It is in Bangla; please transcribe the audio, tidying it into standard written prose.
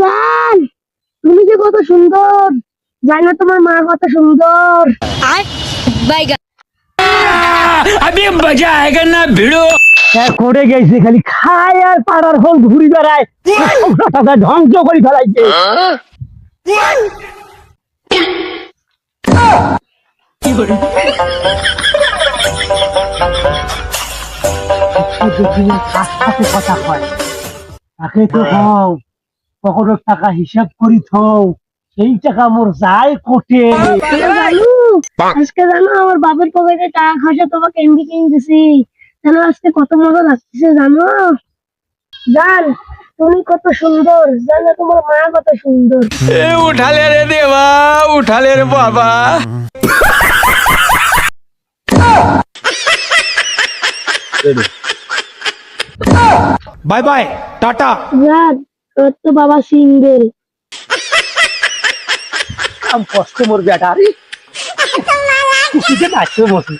জান, তুমি যে কত সুন্দর, জানি না তোমার মা কত সুন্দর। अभी मजा आएगा ना भिड़ो। করে গেছে খালি খায় আর পাড়ার হল ঘুরি বেড়ায় সংসারটা ধ্বংস করে ফেলাইছে। কথা কয় তাকে তো হও কখনো টাকা হিসাব করি থও, সেই টাকা মোর যায় কোটে। জানো, আজকে জানো আমার বাপের পকেটে টাকা খসে তোমাকে এমবি কিনে দিছি। জানো আজকে কত মজা লাগছে জানো। জান, তুমি কত সুন্দর, জানো তোমার মা কত সুন্দর। उठा ले रे देवा, उठा ले रे बाबा। Bye bye Tata. জান, তোর তো বাবা সিঙ্গেল। কাম কষ্ট মোর বেটা রে, খুশিতে নাচছে বসে।